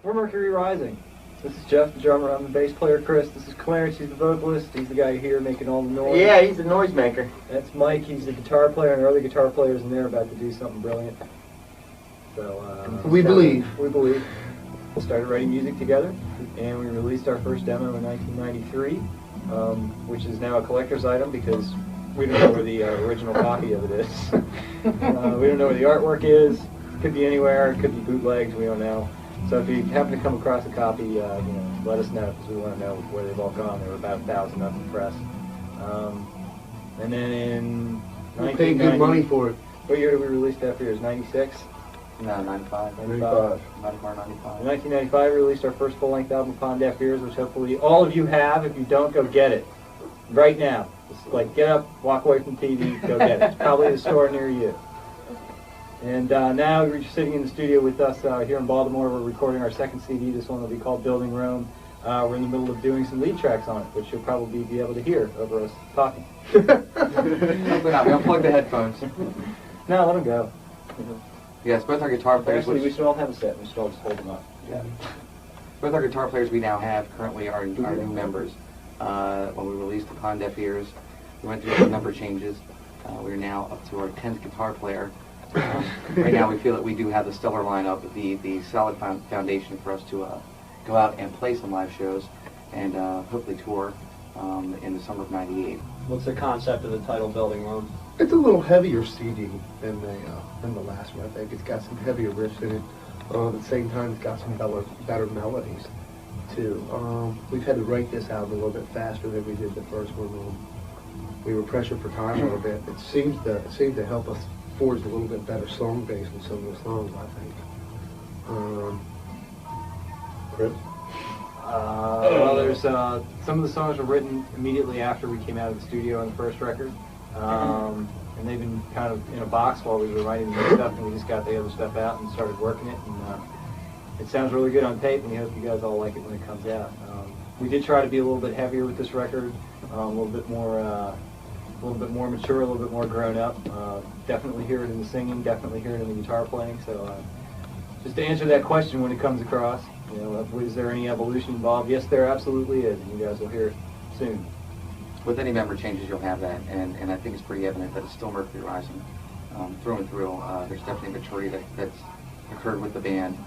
We're Mercury Rising. This is Jeff, the drummer. I'm the bass player, Chris. This is Clarence, he's the vocalist. He's the guy here making all the noise. Yeah, he's the noisemaker. That's Mike, he's the guitar player, and our other guitar players in there about to do something brilliant. So, we believe. We believe. We started writing music together, and we released our first demo in 1993, which is now a collector's item because we don't know where the original copy of it is. We don't know where the artwork is. It could be anywhere. It could be bootlegs. We don't know. So if you happen to come across a copy, let us know because we want to know where they've all gone. There were about 1,000 up in the press. And then in We paid good money for it. What year did we release that for yours? 96? No, 95. 95. 94, 95. In 1995, we released our first full-length album, Upon Deaf Ears, which hopefully all of you have. If you don't, go get it. Right now. Just like get up, walk away from TV, go get it. It's probably at a store near you. And now we're just sitting in the studio with us here in Baltimore. We're recording our second CD. This one will be called Building Rome. We're in the middle of doing some lead tracks on it, which you'll probably be able to hear over us talking. Hopefully not. We unplugged the headphones. No, let them go. Yes, both our guitar players. Actually, we should all have a set. We should all just hold them up. Yeah. Both our guitar players we now have currently are new members. When we released Upon Deaf Ears, we went through some number changes. We're now up to our 10th guitar player. Right now we feel that we do have the stellar lineup, the solid foundation for us to go out and play some live shows and hopefully tour in the summer of '98. What's the concept of the title Building Rome? It's a little heavier CD than the last one. I think it's got some heavier riffs in it. At the same time, it's got some better melodies too. We've had to write this out a little bit faster than we did the first one. We were pressured for time a little bit. It seemed to help us forge a little bit better song base in some of the songs, I think. Chris? Well, there's some of the songs were written immediately after we came out of the studio on the first record, and they've been kind of in a box while we were writing the new stuff, and we just got the other stuff out and started working it, and it sounds really good on tape, and we hope you guys all like it when it comes out. We did try to be a little bit heavier with this record, a little bit more mature, a little bit more grown up. Definitely hear it in the singing, definitely hear it in the guitar playing. So just to answer that question when it comes across, is there any evolution involved? Yes, there absolutely is, and you guys will hear it soon. With any member changes, you'll have that, and I think it's pretty evident that it's still Mercury Rising through and through. There's definitely maturity that's occurred with the band.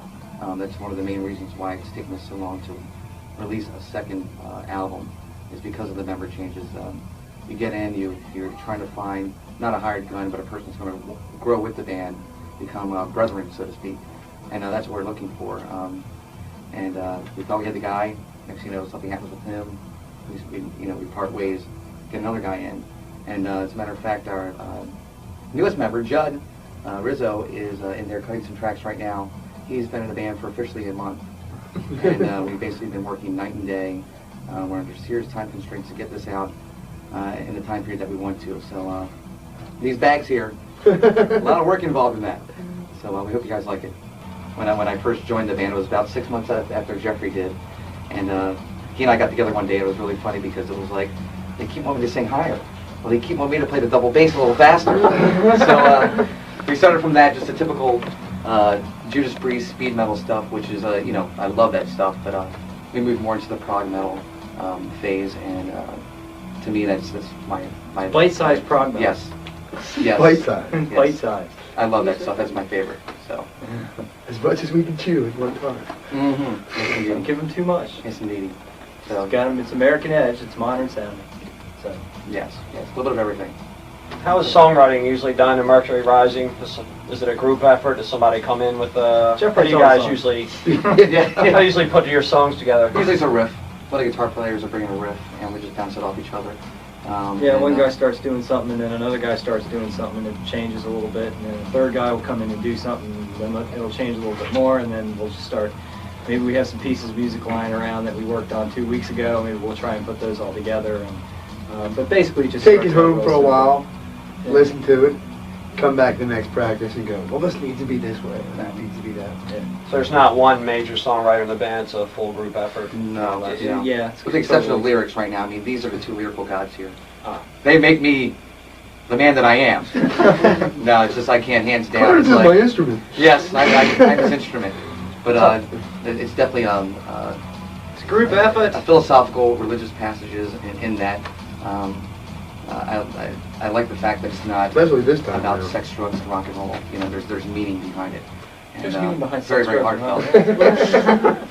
That's one of the main reasons why it's taken us so long to release a second album, is because of the member changes. You get in, you're trying to find not a hired gun, but a person who's going to grow with the band, become brethren, so to speak, and that's what we're looking for. We thought we had the guy. Next thing you know, something happens with him. We part ways, get another guy in, and as a matter of fact, our newest member, Judd Rizzo, is in there cutting some tracks right now. He's been in the band for officially a month, and we've basically been working night and day. We're under serious time constraints to get this out in the time period that we want to. So these bags here, a lot of work involved in that. So we hope you guys like it. When I first joined the band, it was about 6 months after Jeffrey did, and he and I got together one day. It was really funny because it was like, they keep wanting me to sing higher. Well, they keep wanting me to play the double bass a little faster. So we started from that, just a typical Judas Priest speed metal stuff, which is, I love that stuff, but we moved more into the prog metal phase, and to me, that's my Bite-sized prog metal. Yes. Yes. Bite-sized. Yes. Bite-sized. I love that stuff. That's my favorite. So. As much as we can chew at one time. Mm-hmm. Don't give them too much. Yes, indeed. So. It's American Edge. It's modern sounding. So. Yes. A little bit of everything. How is songwriting usually done in Mercury Rising? Is it a group effort? Does somebody come in with how do you guys usually how do you usually put your songs together? Usually it's a riff. One of the guitar players are bringing a riff, and we just bounce it off each other. One guy starts doing something, and then another guy starts doing something, and it changes a little bit, and then a third guy will come in and do something, and then it'll change a little bit more, and then we'll just start. Maybe we have some pieces of music lying around that we worked on 2 weeks ago. Maybe we'll try and put those all together. And but basically, just take it home for a while, yeah. Listen to it, come back to the next practice, and go, well, this needs to be this way, and that needs to be that. Yeah. So there's not one major songwriter in the band; it's a full group effort. No, yeah. With the exception of lyrics right now, I mean, these are the two lyrical gods here. They make me the man that I am. No, it's just I can't hands down. Clarence it's is my instrument. Yes, I'm his instrument. But it's definitely It's a group effort. philosophical, religious passages in that. I like the fact that it's not Especially this time about around. sex, drugs, and rock and roll. You know, there's meaning behind it. And, There's meaning behind very, sex, very drugs, and heartfelt.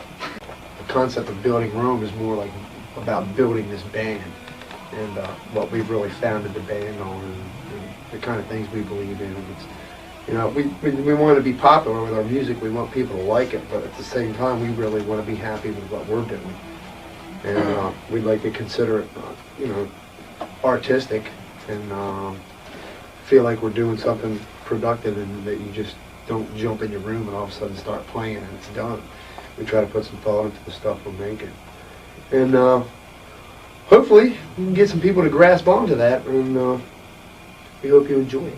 The concept of building Rome is more like about building this band and what we've really founded the band on and the kind of things we believe in. And it's, you know, we want to be popular with our music. We want people to like it, but at the same time, we really want to be happy with what we're doing. And we'd like to consider it, you know, artistic and feel like we're doing something productive and that you just don't jump in your room and all of a sudden start playing and it's done. We try to put some thought into the stuff we're making. And hopefully we can get some people to grasp onto that, and we hope you enjoy it.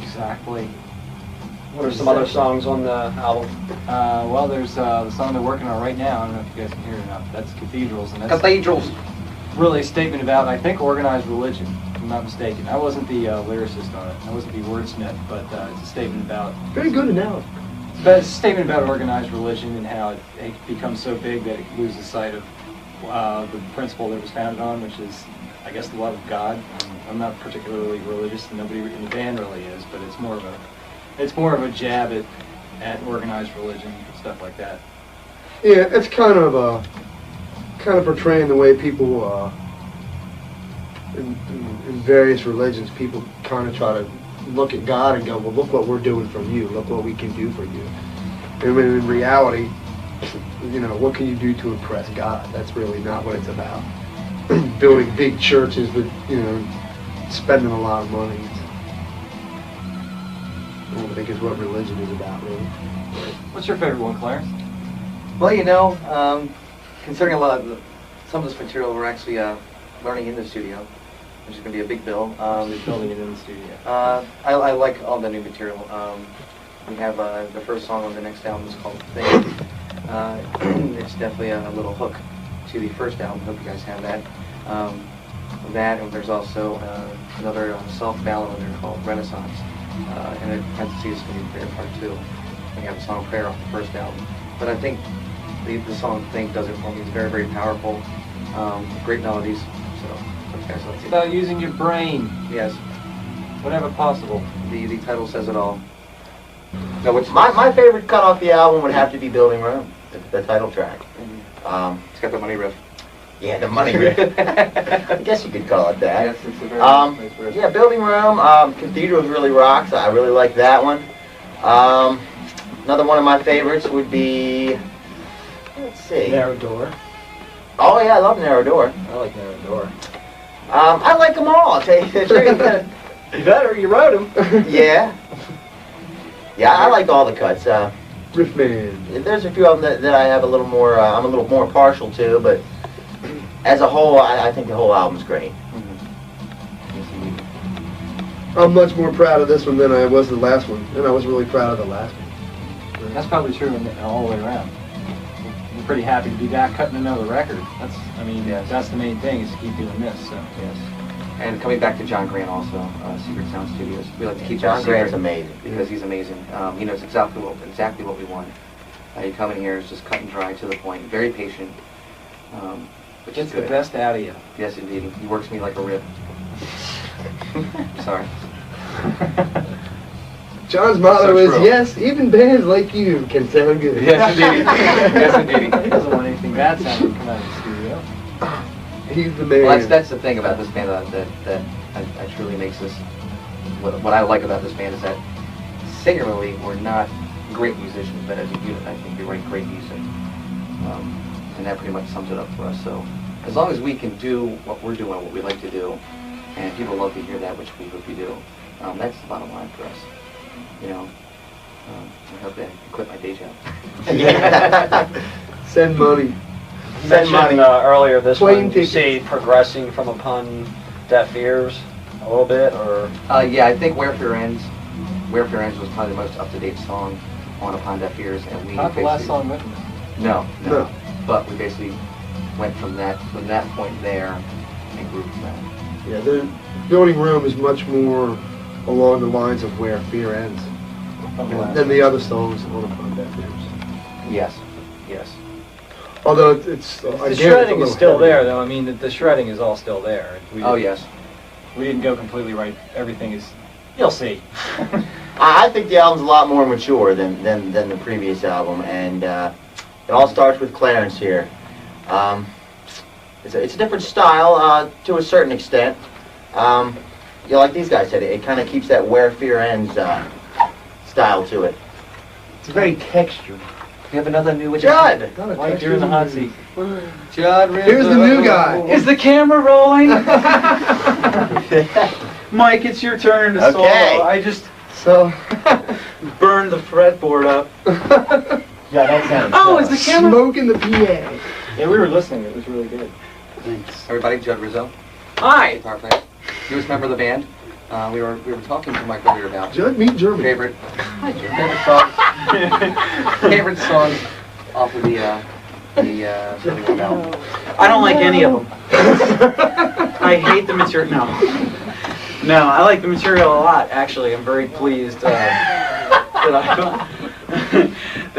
Exactly. What are some other songs on the album? Well, there's the song they're working on right now. I don't know if you guys can hear it or not. That's Cathedrals, and that's Cathedrals. really a statement about, I think, organized religion, if I'm not mistaken. I wasn't the lyricist on it. I wasn't the wordsmith, but it's a statement about... Very good analogy. But it's a statement about organized religion and how it becomes so big that it loses sight of the principle that it was founded on, which is, I guess, the love of God. I'm not particularly religious, and nobody in the band really is, but it's more of a jab at organized religion and stuff like that. Yeah, it's kind of portraying the way people in various religions, people kind of try to look at God and go, well, look what we're doing for you. Look what we can do for you. And when in reality, you know, what can you do to impress God? That's really not what it's about. Building big churches with, you know, spending a lot of money. I don't think is what religion is about, really. What's your favorite one, Clarence? Well, you know, considering some of this material we're actually learning in the studio, which is going to be a big bill. Building it in the studio. I like all the new material. We have the first song on the next album is called Thing. It's definitely a little hook to the first album. Hope you guys have that. And there's also another soft ballad on there called Renaissance. And in parentheses is going to be Prayer Part 2. We have a song Prayer off the first album. But I think the song Thing does it for me. It's very, very powerful. Great melodies. So, hope you guys like It's it. about using your brain, Yes, whatever possible. the title says it all. No, My favorite cut off the album would have to be Building Rome, the title track. It's got the money riff. Yeah, the money riff. I guess you could call it that. Yes, it's a very nice riff. Yeah, Building Rome, Cathedrals really rocks. I really like that one. Another one of my favorites would be, let's see. Narrow Door. Oh yeah, I love Narrow Door. I like Narrow Door. I like them all, I'll tell you the truth. You better, you wrote them. Yeah. Yeah, I like all the cuts. Riffman. There's a few of them that I have a little more, I'm a little more partial to, but as a whole, I think the whole album's great. I'm much more proud of this one than I was the last one, and I was really proud of the last one. That's probably true all the way around. We're pretty happy to be back cutting another record. That's the main thing, is to keep doing this. So. Yes. And coming back to John Grant also, Secret Sound Studios. We like to keep John that Grant's secret amazing. because he's amazing. He knows exactly what we want. You come in here, it's just cut and dry, to the point, very patient. Which Gets is the good. best out of you. Yes, indeed. He works me like a rib. Sorry. John's motto So is, true. yes, even bands like you can sound good. Yes, indeed. Yes, indeed. He doesn't want anything bad sounding to come out of the studio. He's the man. Well, that's the thing about this band that I truly makes this. What I like about this band is that singularly we're not great musicians, but as a unit, I think we write great music, and that pretty much sums it up for us. So, as long as we can do what we're doing, what we like to do, and people love to hear that, which we hope you do, that's the bottom line for us. You know, I hope I quit my day job. Send money. You Send mentioned money. earlier this Plane one, you tickets. see progressing from Upon Deaf Ears a little bit, or Yeah, I think Where Fear Ends was probably the most up-to-date song on Upon Deaf Ears, and we Not the last basically- song written. No. No. But we basically went from that point there and grew from that. Yeah, the Building Rome is much more along the lines of Where Fear Ends. than the other songs on Upon Deaf Ears. Yes, yes. Although it's The again, shredding it's is a still little there, heavy. though. I mean, the shredding is all still there. Oh, yes. We didn't go completely right. Everything is. You'll see. I think the album's a lot more mature than the previous album, and it all starts with Clarence here. It's a different style to a certain extent. Like these guys said, it kind of keeps that Where Fear Ends style to it. It's very textured. We have another new Judd! Mike, you're in the hot seat. Judd, Here's the new guy. Is the camera rolling? Mike, it's your turn to solo. Okay. I just So, burned the fretboard up. Yeah, that sounds. Oh, is the camera? smoking the PA. Yeah, we were listening. It was really good. Thanks. Everybody, Judd Rizzo, Hi. guitar player. Newest member of the band. We were talking to Mike earlier about Judd, meet German. favorite songs. Favorite songs off of the 71 album. I don't like any of them. I hate the material. No, I like the material a lot. Actually, I'm very pleased that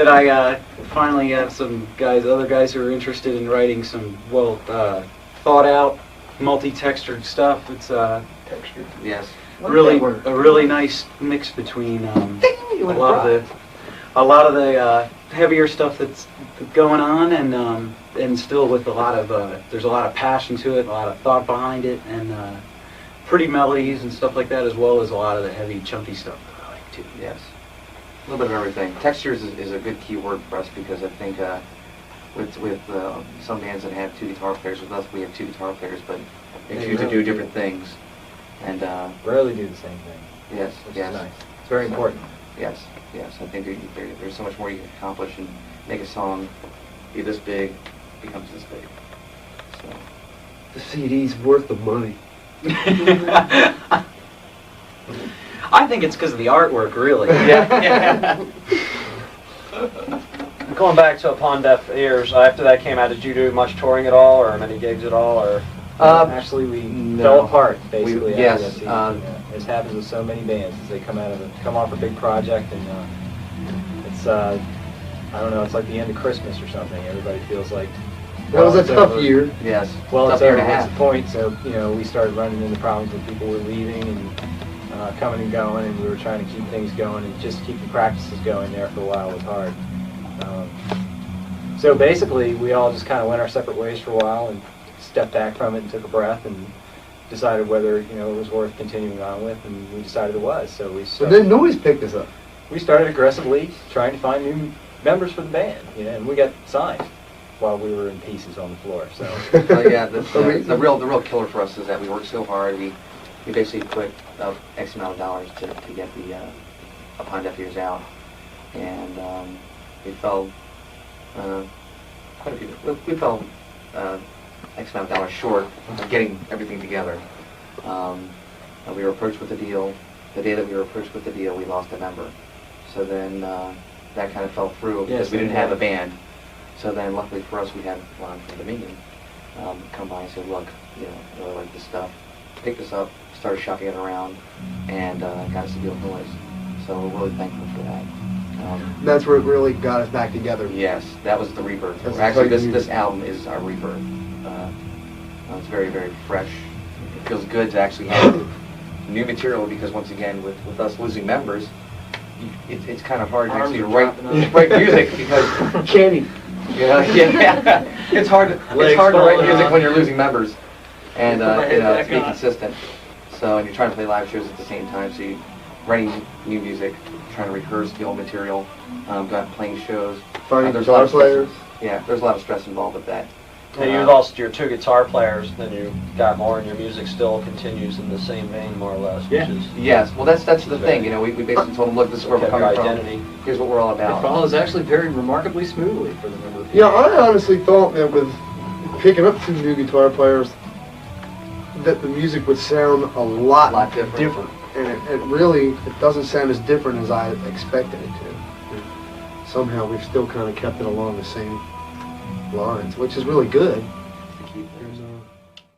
I finally have some other guys who are interested in writing some well thought out, multi-textured stuff. It's Yes. a really nice mix between a lot of the heavier stuff that's going on, and still with a lot of there's a lot of passion to it, a lot of thought behind it, and pretty melodies and stuff like that, as well as a lot of the heavy, chunky stuff that I like too. Yes. A little bit of everything. Textures is a good key word for us because I think with some bands that have two guitar players, with us we have two guitar players, but they choose to do different things. And Rarely do the same thing. yes, Which yes. is nice. It's very important. Yes, yes. I think there's so much more you can accomplish and make a song be this big, becomes this big. So, The CD's worth the money. I think it's because of the artwork, really. yeah. Going back to Upon Deaf Ears, after that came out, did you do much touring at all, or many gigs at all, or? Actually, we no. fell apart basically. We- after yes, that season. This happens with so many bands as they come off a big project, and it's I don't know, it's like the end of Christmas or something. Everybody feels like That was a it's tough over. year. Yes. Well, Tough it's year over. and a What's half. the point? So we started running into problems with people were leaving and coming and going, and we were trying to keep things going and just keep the practices going there for a while was hard. So basically, we all just kind of went our separate ways for a while and stepped back from it and took a breath and decided whether it was worth continuing on with, and we decided it was. So So then Noise picked us up. we started aggressively trying to find new members for the band, and we got signed while we were in pieces on the floor. So Yeah, the real killer for us is that we worked so hard. We basically put up X amount of dollars to get the Upon Deaf Ears out, and we fell quite a few. We fell X amount of dollars short of getting everything together. And we were approached with a deal. The day that we were approached with the deal, we lost a member. So then that kind of fell through because Yes, we didn't yeah. have a band. So then, luckily for us, we had Ron from Dominion come by and say, "Look, I really like this stuff." Picked us up, started shopping it around, and got us a deal with Noise. So we're really thankful for that. That's where it really got us back together. Yes, that was the rebirth. That's Actually, exciting. this album is our rebirth. It's very, very fresh. It feels good to actually have new material because, once again, with us losing members, it's kind of hard to Arms actually are write dropping off. music because Kenny. yeah, it's hard to Legs write falling music off. when you're losing members, and Put my head to back be on. consistent. So, and you're trying to play live shows at the same time, so you're writing new music, trying to rehearse the old material, go out playing shows. Finding There's a lot guitar of stress- players. Yeah, there's a lot of stress involved with that. Yeah, you lost your two guitar players, then you got more, and your music still continues in the same vein, more or less, Yeah. which is Yes, well that's the thing, we basically told them, look, this is where we're kept your coming identity. from, here's what we're all it about. follows actually very remarkably smoothly for the number of Yeah, people. I honestly thought that with picking up two new guitar players, that the music would sound a lot, different. And it really doesn't sound as different as I expected it to. Somehow we've still kind of kept it along the same lines, which is really good.